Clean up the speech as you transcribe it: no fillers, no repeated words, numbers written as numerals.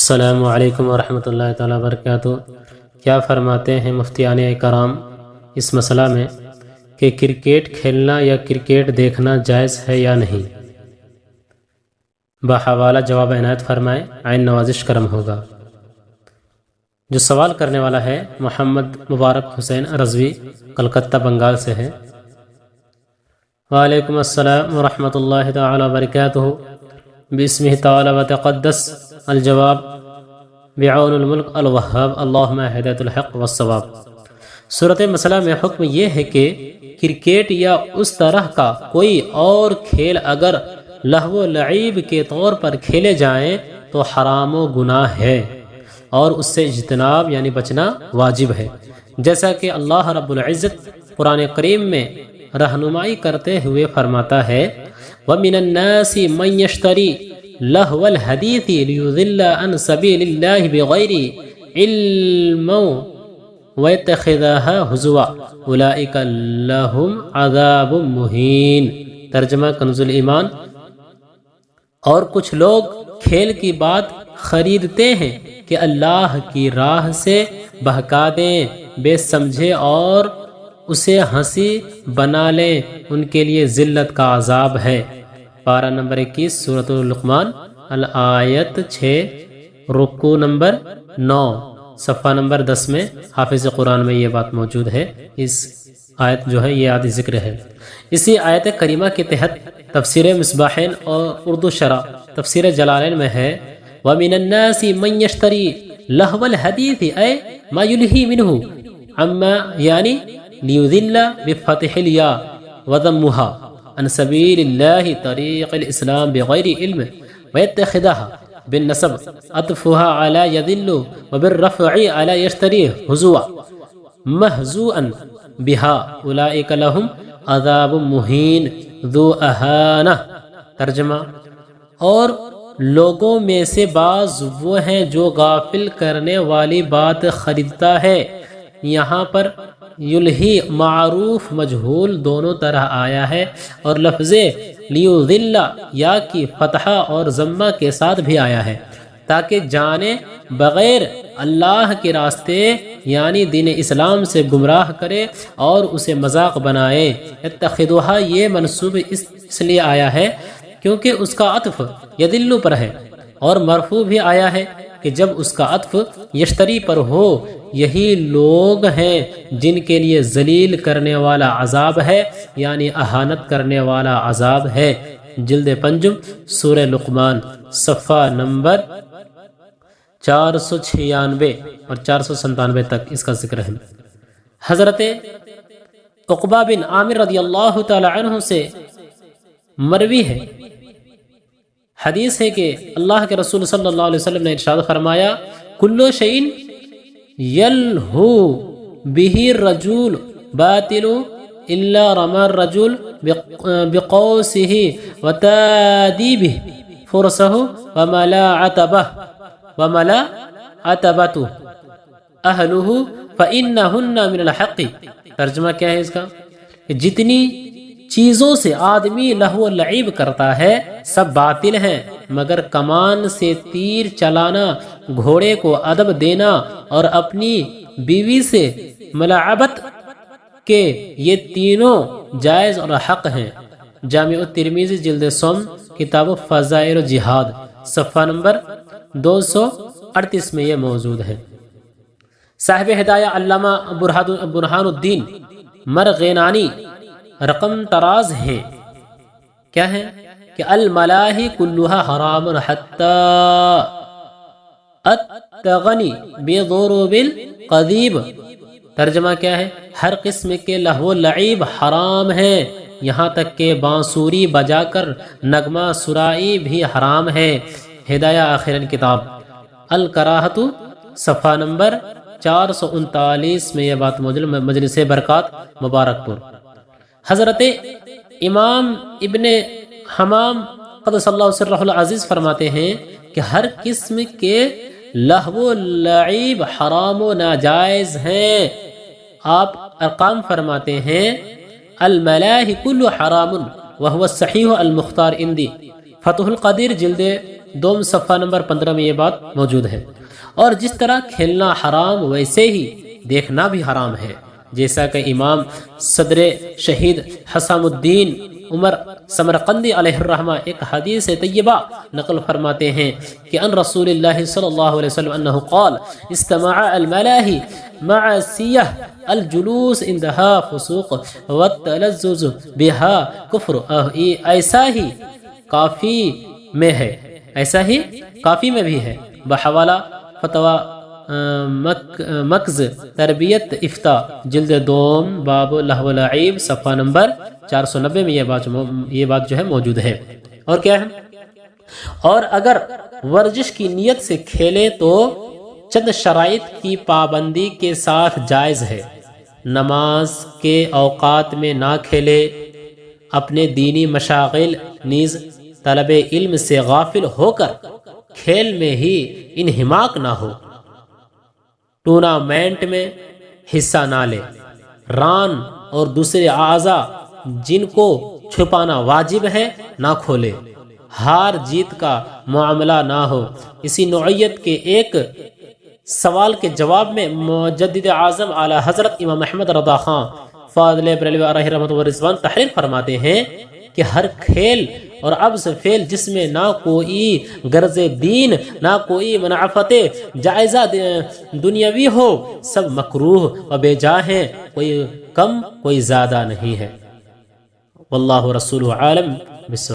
السلام علیکم ورحمۃ اللہ تعالیٰ وبرکاتہ۔ کیا فرماتے ہیں مفتیان کرام اس مسئلہ میں کہ کرکٹ کھیلنا یا کرکٹ دیکھنا جائز ہے یا نہیں؟ بحوالہ جواب عنایت فرمائیں، عین نوازش کرم ہوگا۔ جو سوال کرنے والا ہے محمد مبارک حسین رضوی، کلکتہ بنگال سے ہے۔ وعلیکم السلام ورحمۃ اللہ تعالیٰ وبرکاتہ۔ بسمہ تعالی و تقدس الجواب بعون الملک الوہاب اللہم ہدایت الحق والصواب۔ صورت مسئلہ میں حکم یہ ہے کہ کرکٹ یا اس طرح کا کوئی اور کھیل اگر لہو و لعیب کے طور پر کھیلے جائیں تو حرام و گناہ ہے اور اس سے اجتناب یعنی بچنا واجب ہے، جیسا کہ اللہ رب العزت قرآن کریم میں رہنمائی کرتے ہوئے فرماتا ہے وَمِنَ النَّاسِ مَن يَشْتَرِي لَهْوَ الْحَدِيثِ لِيُضِلَّ عَن سَبِيلِ اللَّهِ بِغَيْرِ عِلْمٍ وَيَتَّخِذَهَا هُزُوًا أُولَئِكَ لَهُمْ عَذَابٌ مُهِينٌ۔ ترجمہ کنز الایمان۔ اور کچھ لوگ کھیل کی بات خریدتے ہیں کہ اللہ کی راہ سے بہکا دیں بے سمجھے اور اسے ہنسی بنا لیں، ان کے لیے ذلت کا عذاب ہے۔ پارہ نمبر 21 سورۃ لقمان الآیت 6 رکوع نمبر 9 صفحہ نمبر 10 میں حافظ قرآن میں یہ بات موجود ہے۔ اس آیت جو ہے یہ عادی ذکر ہے۔ اسی آیت کریمہ کے تحت تفسیر مصباحین اور اردو شرح تفسیر جلالین میں ہے وَمِنَ النَّاسِ مَن يَشْتَرِي لَهْوَ الْحَدِيثِ أي ما يلهي منه عما يعني ليذل بفتح الياء وضمها عن سبيل الله طريق الإسلام بغير علم ويتخذها بالنسب عطفها على يذل وبالرفع على يشتري هزوا مهزوءا بها أولئك لهم عذاب مهين ذو أهانة۔ ترجمہ، اور لوگوں میں سے بعض وہ ہیں جو غافل کرنے والی بات خریدتا ہے۔ یہاں پر یلہی معروف مجہول دونوں طرح آیا ہے اور لفظ لیذل یا کی فتحہ اور ضمہ کے ساتھ بھی آیا ہے تاکہ جانے بغیر اللہ کے راستے یعنی دین اسلام سے گمراہ کرے اور اسے مذاق بنائے۔ اتخذوها یہ منصوب اس لیے آیا ہے کیونکہ اس کا عطف یذل پر ہے، اور مرفوع بھی آیا ہے کہ جب اس کا عطف یشتری پر ہو، یہی لوگ ہیں جن کے لیے ذلیل کرنے والا عذاب ہے یعنی اہانت کرنے والا عذاب ہے۔ جلد پنجم سورہ لقمان صفحہ نمبر 496 اور 497 تک اس کا ذکر ہے۔ حضرت عقبہ بن عامر رضی اللہ تعالی عنہ سے مروی ہے، حدیث ہے کہ اللہ کے رسول صلی اللہ علیہ وسلم نے ارشاد فرمایا کلو شیء یلہو بہ الرجل باطل الا رمى الرجل بقوسه وتاديبه فرسه وملا عتبته اهله فانهن من الحق۔ ترجمہ کیا ہے اس کا؟ کہ جتنی چیزوں سے آدمی لہو و لعب کرتا ہے سب باطل ہیں مگر کمان سے تیر چلانا، گھوڑے کو ادب دینا اور اپنی بیوی سے ملاعبت کے یہ تینوں جائز اور حق ہیں۔ جامع الترمذی جلد سوم کتاب فضائل جہاد صفحہ نمبر 238 میں یہ موجود ہے۔ صاحب ہدایہ علامہ برہان الدین مرغینانی رقم طراز ہیں، کیا ہے کہ الملاہی کلھا حرام حتی التغنی بضروب القذیب۔ ترجمہ کیا ہے؟ ہر قسم کے لہو لعب حرام ہے، یہاں تک کہ بانسوری بجا کر نغمہ سرائی بھی حرام ہے۔ ہدایہ آخرین کتاب الکراہت صفحہ نمبر 439 میں یہ بات موجود، مجلس برکات مبارک پور۔ حضرت امام ابن حمام قدس اللہ سرہ العزیز فرماتے ہیں کہ ہر قسم کے لہو و لعب حرام و ناجائز ہیں۔ آپ ارقام فرماتے ہیں الملاہی کل حرام وہو الصحیح المختار اندی۔ فتح القدیر جلد دوم صفحہ نمبر 15 میں یہ بات موجود ہے۔ اور جس طرح کھیلنا حرام ویسے ہی دیکھنا بھی حرام ہے، جیسا کہ امام صدر شہید حسام الدین عمر سمرقندی علیہ الرحمہ ایک حدیث طیبہ نقل فرماتے ہیں کہ ان رسول اللہ صلی اللہ علیہ وسلم انہ قال استماع الملاہی معصیہ الجلوس عندها فسوق والتلذذ بها کفر۔ ایسا ہی کافی میں ہے، ایسا ہی کافی میں بھی ہے، بحوالہ فتویٰ مکز تربیت افتاء جلد دوم باب لہو لعیب صفحہ نمبر 490 میں یہ بات جو ہے موجود ہے۔ اور کیا ہے؟ اور اگر ورزش کی نیت سے کھیلے تو چند شرائط کی پابندی کے ساتھ جائز ہے۔ نماز کے اوقات میں نہ کھیلے، اپنے دینی مشاغل نیز طلب علم سے غافل ہو کر کھیل میں ہی انہماک نہ ہو، ٹورنامنٹ میں حصہ نہ لے، ران اور دوسرے اعضاء جن کو چھپانا واجب ہے نہ کھولے، ہار جیت کا معاملہ نہ ہو۔ اسی نوعیت کے ایک سوال کے جواب میں مجدد اعظم اعلی حضرت امام احمد رضا خان فاضل بریلوی علیہ رحمۃ و رضوان تحریر فرماتے ہیں کہ ہر کھیل اور ابز فعل جس میں نہ کوئی غرض دین نہ کوئی منافعت جائزہ دنیاوی ہو سب مکروہ و بے جا ہیں، کوئی کم کوئی زیادہ نہیں ہے۔ واللہ رسول عالم۔